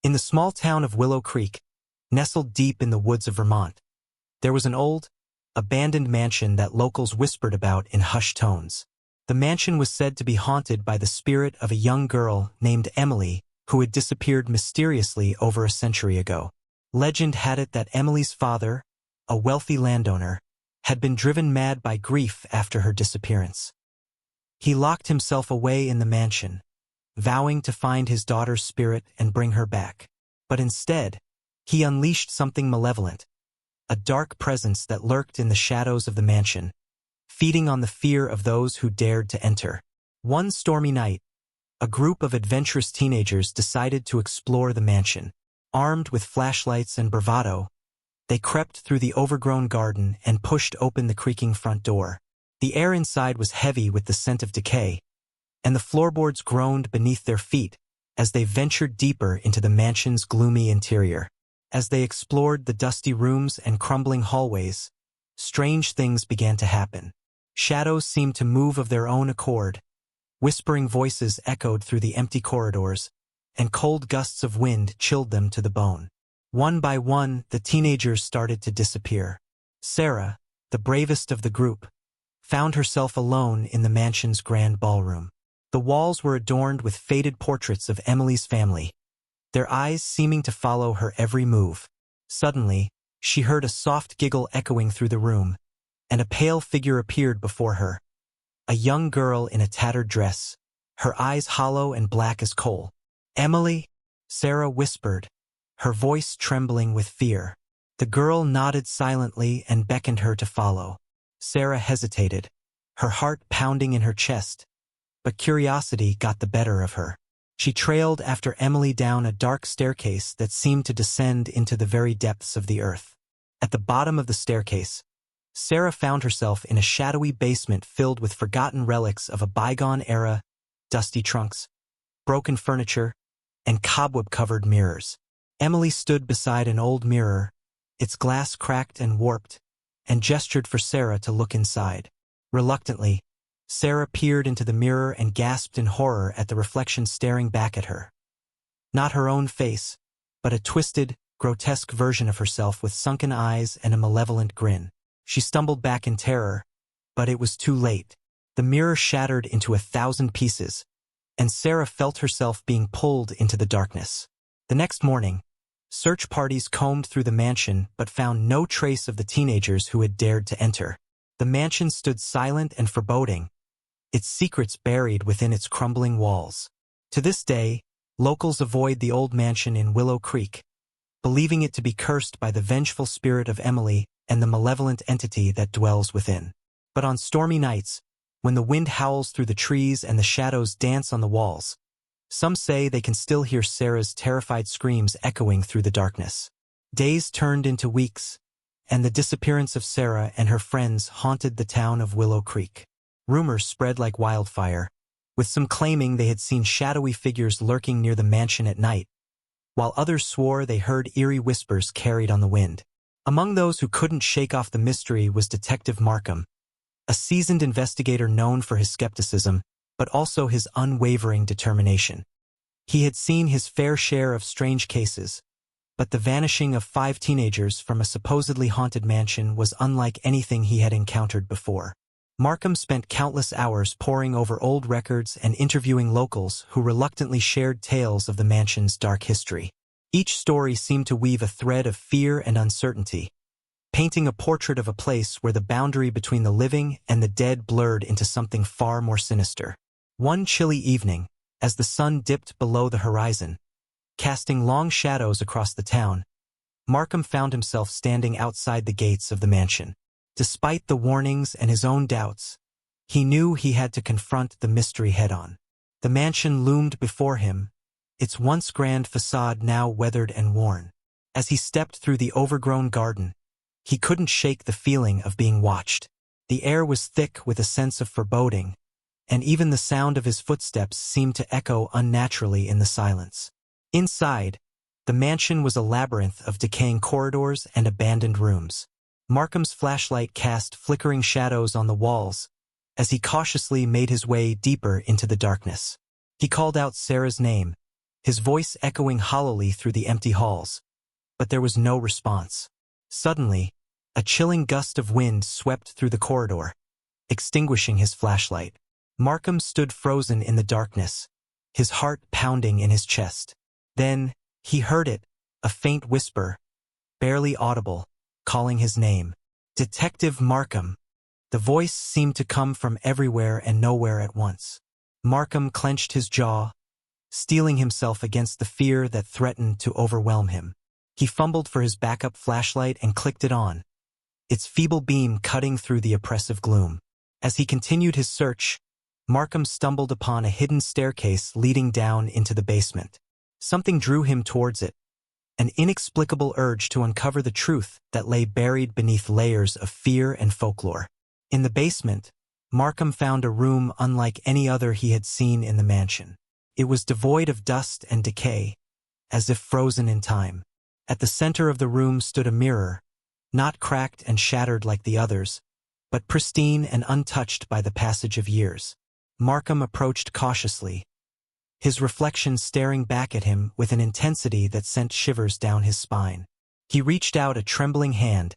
In the small town of Willow Creek, nestled deep in the woods of Vermont, there was an old, abandoned mansion that locals whispered about in hushed tones. The mansion was said to be haunted by the spirit of a young girl named Emily who had disappeared mysteriously over a century ago. Legend had it that Emily's father, a wealthy landowner, had been driven mad by grief after her disappearance. He locked himself away in the mansion, vowing to find his daughter's spirit and bring her back. But instead, he unleashed something malevolent, a dark presence that lurked in the shadows of the mansion, feeding on the fear of those who dared to enter. One stormy night, a group of adventurous teenagers decided to explore the mansion. Armed with flashlights and bravado, they crept through the overgrown garden and pushed open the creaking front door. The air inside was heavy with the scent of decay, and the floorboards groaned beneath their feet as they ventured deeper into the mansion's gloomy interior. As they explored the dusty rooms and crumbling hallways, strange things began to happen. Shadows seemed to move of their own accord, whispering voices echoed through the empty corridors, and cold gusts of wind chilled them to the bone. One by one, the teenagers started to disappear. Sarah, the bravest of the group, found herself alone in the mansion's grand ballroom. The walls were adorned with faded portraits of Emily's family, their eyes seeming to follow her every move. Suddenly, she heard a soft giggle echoing through the room, and a pale figure appeared before her. A young girl in a tattered dress, her eyes hollow and black as coal. "Emily?" Sarah whispered, her voice trembling with fear. The girl nodded silently and beckoned her to follow. Sarah hesitated, her heart pounding in her chest, but curiosity got the better of her. She trailed after Emily down a dark staircase that seemed to descend into the very depths of the earth. At the bottom of the staircase, Sarah found herself in a shadowy basement filled with forgotten relics of a bygone era, dusty trunks, broken furniture, and cobweb-covered mirrors. Emily stood beside an old mirror, its glass cracked and warped, and gestured for Sarah to look inside. Reluctantly, Sarah peered into the mirror and gasped in horror at the reflection staring back at her. Not her own face, but a twisted, grotesque version of herself with sunken eyes and a malevolent grin. She stumbled back in terror, but it was too late. The mirror shattered into 1,000 pieces, and Sarah felt herself being pulled into the darkness. The next morning, search parties combed through the mansion but found no trace of the teenagers who had dared to enter. The mansion stood silent and foreboding, its secrets buried within its crumbling walls. To this day, locals avoid the old mansion in Willow Creek, believing it to be cursed by the vengeful spirit of Emily and the malevolent entity that dwells within. But on stormy nights, when the wind howls through the trees and the shadows dance on the walls, some say they can still hear Sarah's terrified screams echoing through the darkness. Days turned into weeks, and the disappearance of Sarah and her friends haunted the town of Willow Creek. Rumors spread like wildfire, with some claiming they had seen shadowy figures lurking near the mansion at night, while others swore they heard eerie whispers carried on the wind. Among those who couldn't shake off the mystery was Detective Markham, a seasoned investigator known for his skepticism, but also his unwavering determination. He had seen his fair share of strange cases, but the vanishing of 5 teenagers from a supposedly haunted mansion was unlike anything he had encountered before. Markham spent countless hours poring over old records and interviewing locals who reluctantly shared tales of the mansion's dark history. Each story seemed to weave a thread of fear and uncertainty, painting a portrait of a place where the boundary between the living and the dead blurred into something far more sinister. One chilly evening, as the sun dipped below the horizon, casting long shadows across the town, Markham found himself standing outside the gates of the mansion. Despite the warnings and his own doubts, he knew he had to confront the mystery head-on. The mansion loomed before him, its once grand facade now weathered and worn. As he stepped through the overgrown garden, he couldn't shake the feeling of being watched. The air was thick with a sense of foreboding, and even the sound of his footsteps seemed to echo unnaturally in the silence. Inside, the mansion was a labyrinth of decaying corridors and abandoned rooms. Markham's flashlight cast flickering shadows on the walls as he cautiously made his way deeper into the darkness. He called out Sarah's name, his voice echoing hollowly through the empty halls. But there was no response. Suddenly, a chilling gust of wind swept through the corridor, extinguishing his flashlight. Markham stood frozen in the darkness, his heart pounding in his chest. Then, he heard it, a faint whisper, barely audible, calling his name. Detective Markham. The voice seemed to come from everywhere and nowhere at once. Markham clenched his jaw, steeling himself against the fear that threatened to overwhelm him. He fumbled for his backup flashlight and clicked it on, its feeble beam cutting through the oppressive gloom. As he continued his search, Markham stumbled upon a hidden staircase leading down into the basement. Something drew him towards it, an inexplicable urge to uncover the truth that lay buried beneath layers of fear and folklore. In the basement, Markham found a room unlike any other he had seen in the mansion. It was devoid of dust and decay, as if frozen in time. At the center of the room stood a mirror, not cracked and shattered like the others, but pristine and untouched by the passage of years. Markham approached cautiously, his reflection staring back at him with an intensity that sent shivers down his spine. He reached out a trembling hand,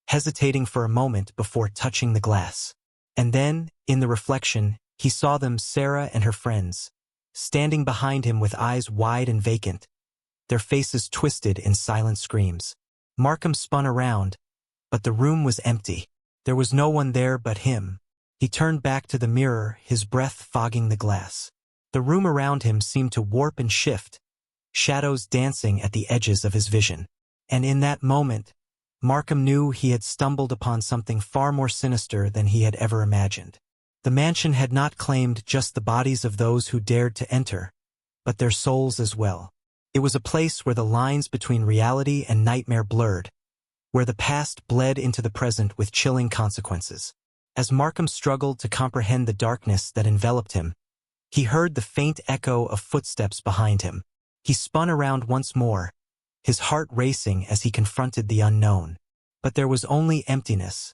hesitating for a moment before touching the glass. And then, in the reflection, he saw them, Sarah and her friends, standing behind him with eyes wide and vacant, their faces twisted in silent screams. Markham spun around, but the room was empty. There was no one there but him. He turned back to the mirror, his breath fogging the glass. The room around him seemed to warp and shift, shadows dancing at the edges of his vision. And in that moment, Markham knew he had stumbled upon something far more sinister than he had ever imagined. The mansion had not claimed just the bodies of those who dared to enter, but their souls as well. It was a place where the lines between reality and nightmare blurred, where the past bled into the present with chilling consequences. As Markham struggled to comprehend the darkness that enveloped him, he heard the faint echo of footsteps behind him. He spun around once more, his heart racing as he confronted the unknown. But there was only emptiness,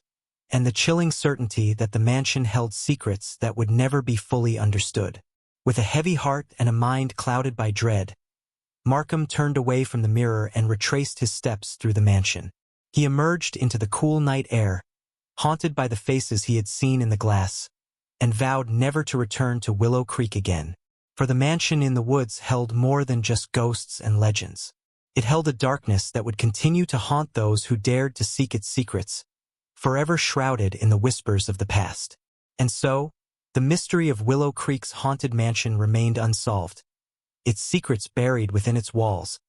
and the chilling certainty that the mansion held secrets that would never be fully understood. With a heavy heart and a mind clouded by dread, Markham turned away from the mirror and retraced his steps through the mansion. He emerged into the cool night air, haunted by the faces he had seen in the glass, and vowed never to return to Willow Creek again. For the mansion in the woods held more than just ghosts and legends. It held a darkness that would continue to haunt those who dared to seek its secrets, forever shrouded in the whispers of the past. And so, the mystery of Willow Creek's haunted mansion remained unsolved, its secrets buried within its walls,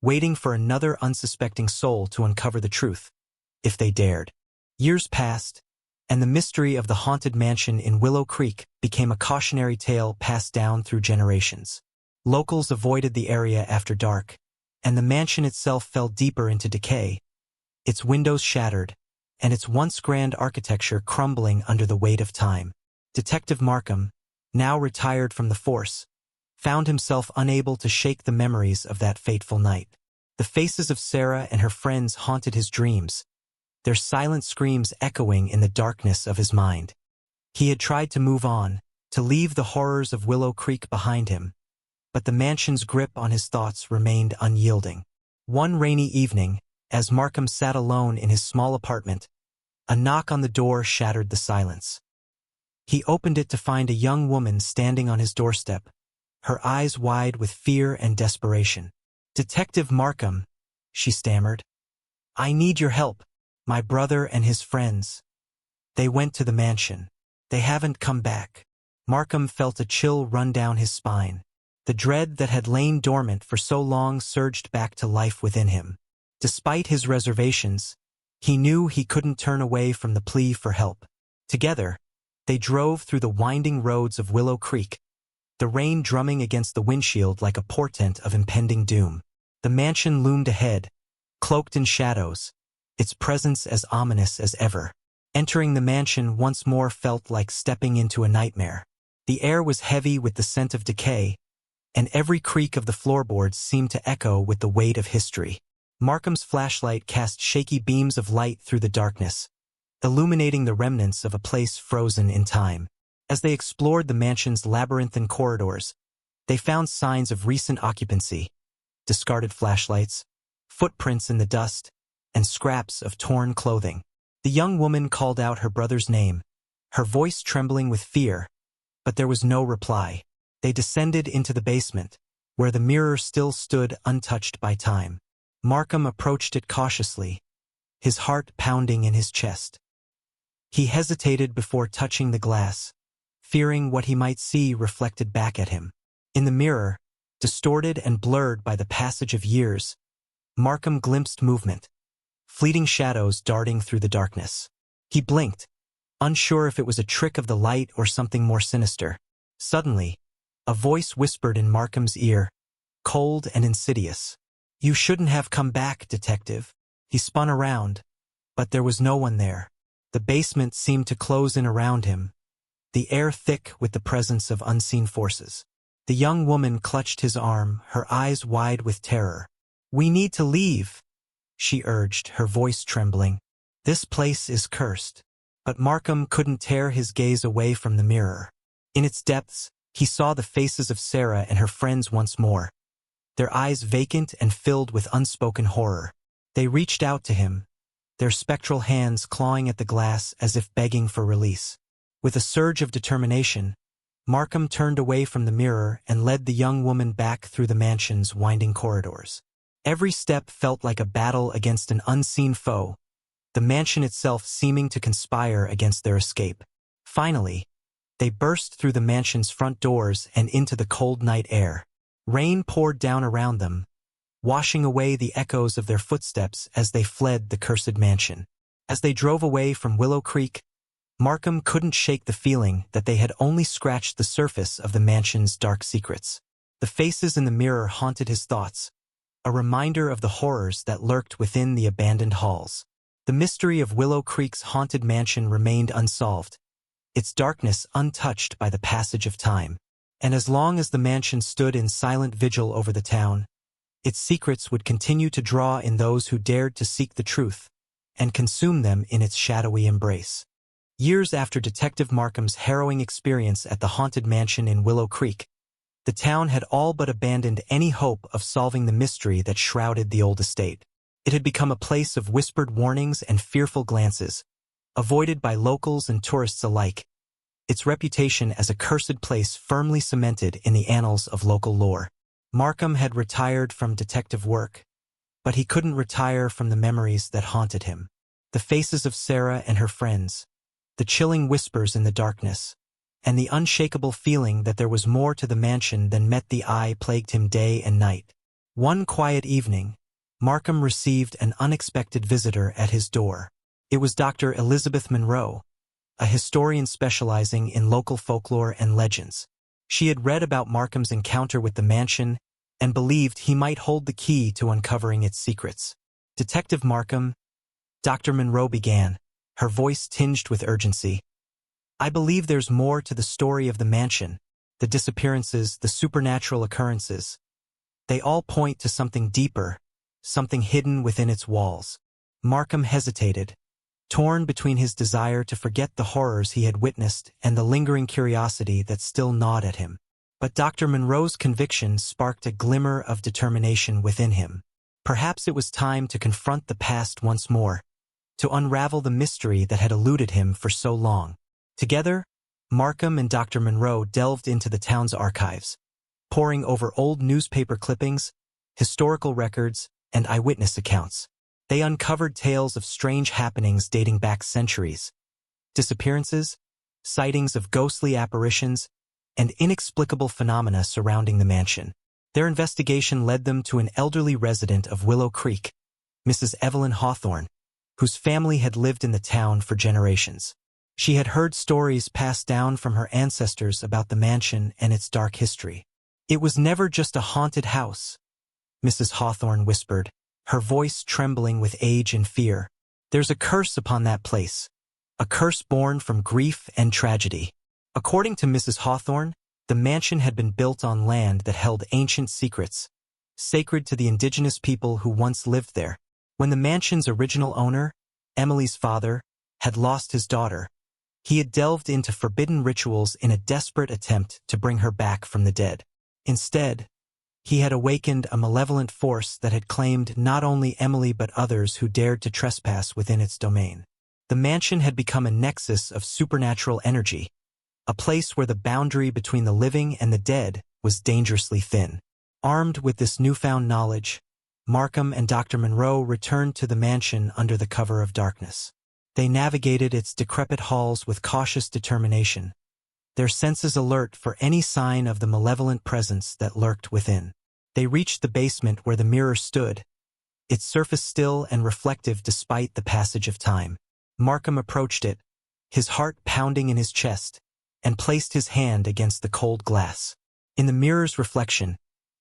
waiting for another unsuspecting soul to uncover the truth, if they dared. Years passed, and the mystery of the haunted mansion in Willow Creek became a cautionary tale passed down through generations. Locals avoided the area after dark, and the mansion itself fell deeper into decay, its windows shattered, and its once grand architecture crumbling under the weight of time. Detective Markham, now retired from the force, found himself unable to shake the memories of that fateful night. The faces of Sarah and her friends haunted his dreams, their silent screams echoing in the darkness of his mind. He had tried to move on, to leave the horrors of Willow Creek behind him, but the mansion's grip on his thoughts remained unyielding. One rainy evening, as Markham sat alone in his small apartment, a knock on the door shattered the silence. He opened it to find a young woman standing on his doorstep, her eyes wide with fear and desperation. "Detective Markham," she stammered. "I need your help. My brother and his friends. They went to the mansion. They haven't come back." Markham felt a chill run down his spine. The dread that had lain dormant for so long surged back to life within him. Despite his reservations, he knew he couldn't turn away from the plea for help. Together, they drove through the winding roads of Willow Creek, the rain drumming against the windshield like a portent of impending doom. The mansion loomed ahead, cloaked in shadows, its presence as ominous as ever. Entering the mansion once more felt like stepping into a nightmare. The air was heavy with the scent of decay, and every creak of the floorboards seemed to echo with the weight of history. Markham's flashlight cast shaky beams of light through the darkness, illuminating the remnants of a place frozen in time. As they explored the mansion's labyrinthine corridors, They found signs of recent occupancy, discarded flashlights, footprints in the dust, and scraps of torn clothing. The young woman called out her brother's name, her voice trembling with fear, but there was no reply. They descended into the basement, where the mirror still stood untouched by time. Markham approached it cautiously, his heart pounding in his chest. He hesitated before touching the glass, fearing what he might see reflected back at him. In the mirror, distorted and blurred by the passage of years, Markham glimpsed movement, fleeting shadows darting through the darkness. He blinked, unsure if it was a trick of the light or something more sinister. Suddenly, a voice whispered in Markham's ear, cold and insidious. "You shouldn't have come back, detective." He spun around, but there was no one there. The basement seemed to close in around him, the air thick with the presence of unseen forces. The young woman clutched his arm, her eyes wide with terror. "We need to leave," she urged, her voice trembling. "This place is cursed." But Markham couldn't tear his gaze away from the mirror. In its depths, he saw the faces of Sarah and her friends once more, their eyes vacant and filled with unspoken horror. They reached out to him, their spectral hands clawing at the glass as if begging for release. With a surge of determination, Markham turned away from the mirror and led the young woman back through the mansion's winding corridors. Every step felt like a battle against an unseen foe, the mansion itself seeming to conspire against their escape. Finally, they burst through the mansion's front doors and into the cold night air. Rain poured down around them, washing away the echoes of their footsteps as they fled the cursed mansion. As they drove away from Willow Creek, Markham couldn't shake the feeling that they had only scratched the surface of the mansion's dark secrets. The faces in the mirror haunted his thoughts, a reminder of the horrors that lurked within the abandoned halls. The mystery of Willow Creek's haunted mansion remained unsolved, its darkness untouched by the passage of time. And as long as the mansion stood in silent vigil over the town, its secrets would continue to draw in those who dared to seek the truth and consume them in its shadowy embrace. Years after Detective Markham's harrowing experience at the haunted mansion in Willow Creek, the town had all but abandoned any hope of solving the mystery that shrouded the old estate. It had become a place of whispered warnings and fearful glances, avoided by locals and tourists alike, its reputation as a cursed place firmly cemented in the annals of local lore. Markham had retired from detective work, but he couldn't retire from the memories that haunted him. The faces of Sarah and her friends, the chilling whispers in the darkness, and the unshakable feeling that there was more to the mansion than met the eye plagued him day and night. One quiet evening, Markham received an unexpected visitor at his door. It was Dr. Elizabeth Monroe, a historian specializing in local folklore and legends. She had read about Markham's encounter with the mansion and believed he might hold the key to uncovering its secrets. "Detective Markham," Dr. Monroe began, her voice tinged with urgency, "I believe there's more to the story of the mansion, the disappearances, the supernatural occurrences. They all point to something deeper, something hidden within its walls." Markham hesitated, torn between his desire to forget the horrors he had witnessed and the lingering curiosity that still gnawed at him. But Dr. Monroe's conviction sparked a glimmer of determination within him. Perhaps it was time to confront the past once more, to unravel the mystery that had eluded him for so long. Together, Markham and Dr. Monroe delved into the town's archives, poring over old newspaper clippings, historical records, and eyewitness accounts. They uncovered tales of strange happenings dating back centuries, disappearances, sightings of ghostly apparitions, and inexplicable phenomena surrounding the mansion. Their investigation led them to an elderly resident of Willow Creek, Mrs. Evelyn Hawthorne, whose family had lived in the town for generations. She had heard stories passed down from her ancestors about the mansion and its dark history. "It was never just a haunted house," Mrs. Hawthorne whispered, her voice trembling with age and fear. "There's a curse upon that place, a curse born from grief and tragedy." According to Mrs. Hawthorne, the mansion had been built on land that held ancient secrets, sacred to the indigenous people who once lived there. When the mansion's original owner, Emily's father, had lost his daughter, he had delved into forbidden rituals in a desperate attempt to bring her back from the dead. Instead, he had awakened a malevolent force that had claimed not only Emily but others who dared to trespass within its domain. The mansion had become a nexus of supernatural energy, a place where the boundary between the living and the dead was dangerously thin. Armed with this newfound knowledge, Markham and Dr. Monroe returned to the mansion under the cover of darkness. They navigated its decrepit halls with cautious determination, their senses alert for any sign of the malevolent presence that lurked within. They reached the basement where the mirror stood, its surface still and reflective despite the passage of time. Markham approached it, his heart pounding in his chest, and placed his hand against the cold glass. In the mirror's reflection,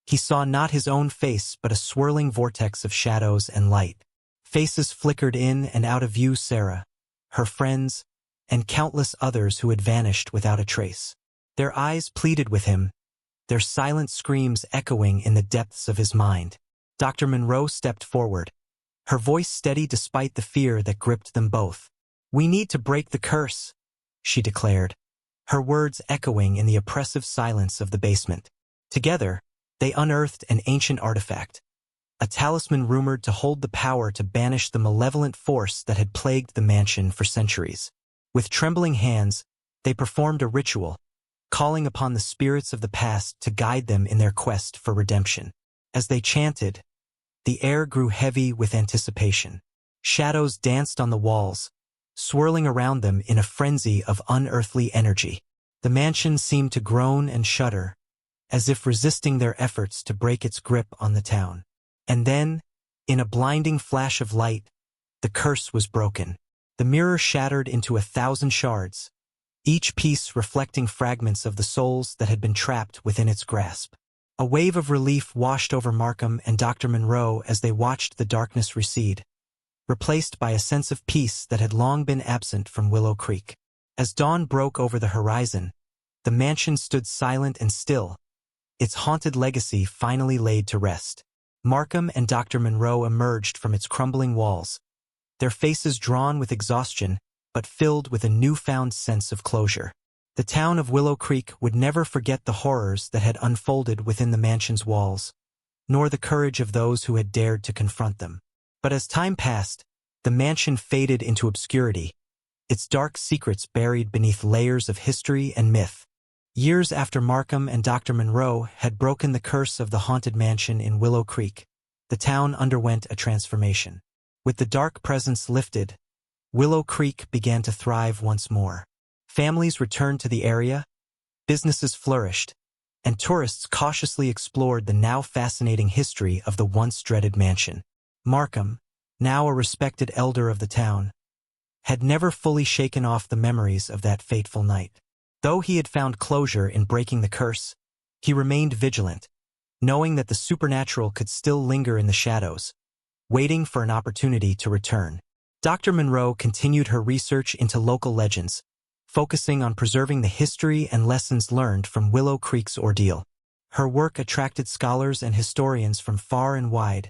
he saw not his own face but a swirling vortex of shadows and light. Faces flickered in and out of view: Sarah, her friends, and countless others who had vanished without a trace. Their eyes pleaded with him, their silent screams echoing in the depths of his mind. Dr. Monroe stepped forward, her voice steady despite the fear that gripped them both. "We need to break the curse," she declared, her words echoing in the oppressive silence of the basement. Together, they unearthed an ancient artifact, a talisman rumored to hold the power to banish the malevolent force that had plagued the mansion for centuries. With trembling hands, they performed a ritual, calling upon the spirits of the past to guide them in their quest for redemption. As they chanted, the air grew heavy with anticipation. Shadows danced on the walls, swirling around them in a frenzy of unearthly energy. The mansion seemed to groan and shudder, as if resisting their efforts to break its grip on the town. And then, in a blinding flash of light, the curse was broken. The mirror shattered into 1,000 shards, each piece reflecting fragments of the souls that had been trapped within its grasp. A wave of relief washed over Markham and Dr. Monroe as they watched the darkness recede, replaced by a sense of peace that had long been absent from Willow Creek. As dawn broke over the horizon, the mansion stood silent and still, its haunted legacy finally laid to rest. Markham and Dr. Monroe emerged from its crumbling walls, their faces drawn with exhaustion, but filled with a newfound sense of closure. The town of Willow Creek would never forget the horrors that had unfolded within the mansion's walls, nor the courage of those who had dared to confront them. But as time passed, the mansion faded into obscurity, its dark secrets buried beneath layers of history and myth. Years after Markham and Dr. Monroe had broken the curse of the haunted mansion in Willow Creek, the town underwent a transformation. With the dark presence lifted, Willow Creek began to thrive once more. Families returned to the area, businesses flourished, and tourists cautiously explored the now fascinating history of the once dreaded mansion. Markham, now a respected elder of the town, had never fully shaken off the memories of that fateful night. Though he had found closure in breaking the curse, he remained vigilant, knowing that the supernatural could still linger in the shadows, waiting for an opportunity to return. Dr. Monroe continued her research into local legends, focusing on preserving the history and lessons learned from Willow Creek's ordeal. Her work attracted scholars and historians from far and wide,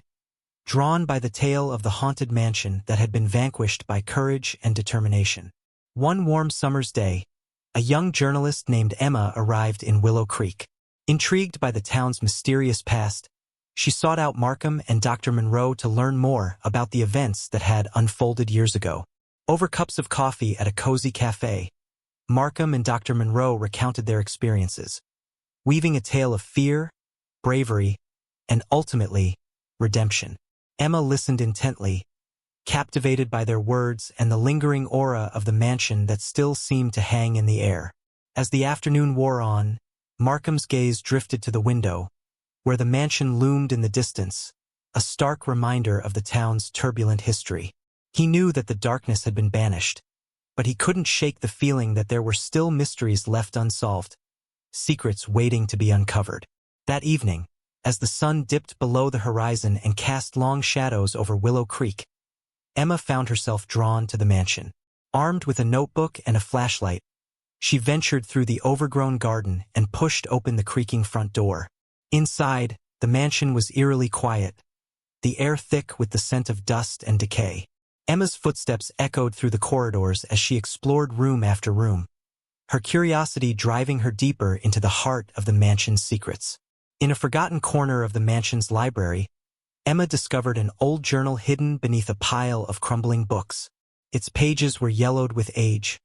drawn by the tale of the haunted mansion that had been vanquished by courage and determination. One warm summer's day, a young journalist named Emma arrived in Willow Creek. Intrigued by the town's mysterious past, she sought out Markham and Dr. Monroe to learn more about the events that had unfolded years ago. Over cups of coffee at a cozy cafe, Markham and Dr. Monroe recounted their experiences, weaving a tale of fear, bravery, and ultimately, redemption. Emma listened intently, captivated by their words and the lingering aura of the mansion that still seemed to hang in the air. As the afternoon wore on, Markham's gaze drifted to the window, where the mansion loomed in the distance, a stark reminder of the town's turbulent history. He knew that the darkness had been banished, but he couldn't shake the feeling that there were still mysteries left unsolved, secrets waiting to be uncovered. That evening, as the sun dipped below the horizon and cast long shadows over Willow Creek, Emma found herself drawn to the mansion. Armed with a notebook and a flashlight, she ventured through the overgrown garden and pushed open the creaking front door. Inside, the mansion was eerily quiet, the air thick with the scent of dust and decay. Emma's footsteps echoed through the corridors as she explored room after room, her curiosity driving her deeper into the heart of the mansion's secrets. In a forgotten corner of the mansion's library, Emma discovered an old journal hidden beneath a pile of crumbling books. Its pages were yellowed with age,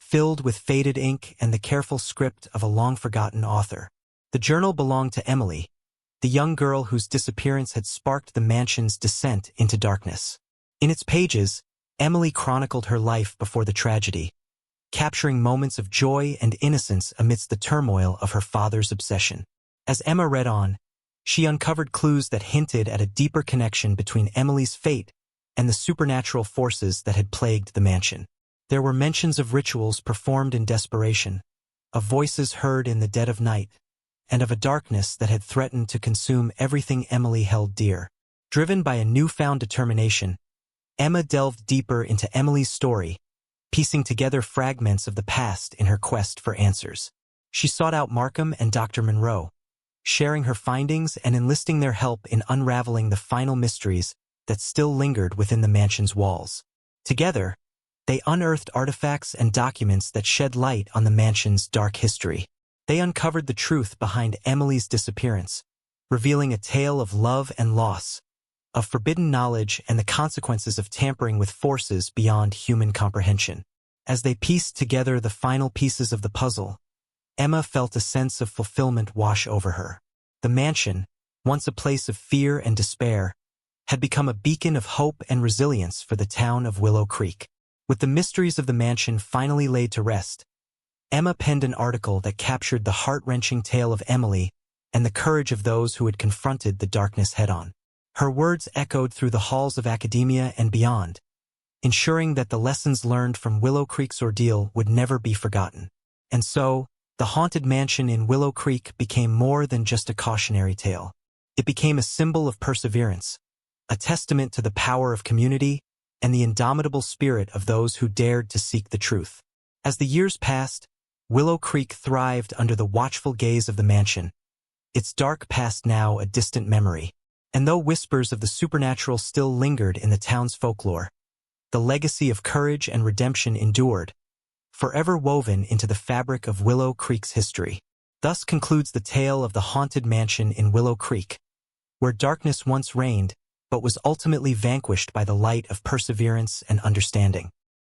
filled with faded ink and the careful script of a long-forgotten author. The journal belonged to Emily, the young girl whose disappearance had sparked the mansion's descent into darkness. In its pages, Emily chronicled her life before the tragedy, capturing moments of joy and innocence amidst the turmoil of her father's obsession. As Emma read on, she uncovered clues that hinted at a deeper connection between Emily's fate and the supernatural forces that had plagued the mansion. There were mentions of rituals performed in desperation, of voices heard in the dead of night, and of a darkness that had threatened to consume everything Emily held dear. Driven by a newfound determination, Emma delved deeper into Emily's story, piecing together fragments of the past in her quest for answers. She sought out Markham and Dr. Monroe, sharing her findings and enlisting their help in unraveling the final mysteries that still lingered within the mansion's walls. Together, they unearthed artifacts and documents that shed light on the mansion's dark history. They uncovered the truth behind Emily's disappearance, revealing a tale of love and loss, of forbidden knowledge and the consequences of tampering with forces beyond human comprehension. As they pieced together the final pieces of the puzzle, Emma felt a sense of fulfillment wash over her. The mansion, once a place of fear and despair, had become a beacon of hope and resilience for the town of Willow Creek. With the mysteries of the mansion finally laid to rest, Emma penned an article that captured the heart-wrenching tale of Emily and the courage of those who had confronted the darkness head-on. Her words echoed through the halls of academia and beyond, ensuring that the lessons learned from Willow Creek's ordeal would never be forgotten. And so, the haunted mansion in Willow Creek became more than just a cautionary tale. It became a symbol of perseverance, a testament to the power of community and the indomitable spirit of those who dared to seek the truth. As the years passed, Willow Creek thrived under the watchful gaze of the mansion, its dark past now a distant memory. And though whispers of the supernatural still lingered in the town's folklore, the legacy of courage and redemption endured, forever woven into the fabric of Willow Creek's history. Thus concludes the tale of the haunted mansion in Willow Creek, where darkness once reigned, but was ultimately vanquished by the light of perseverance and understanding.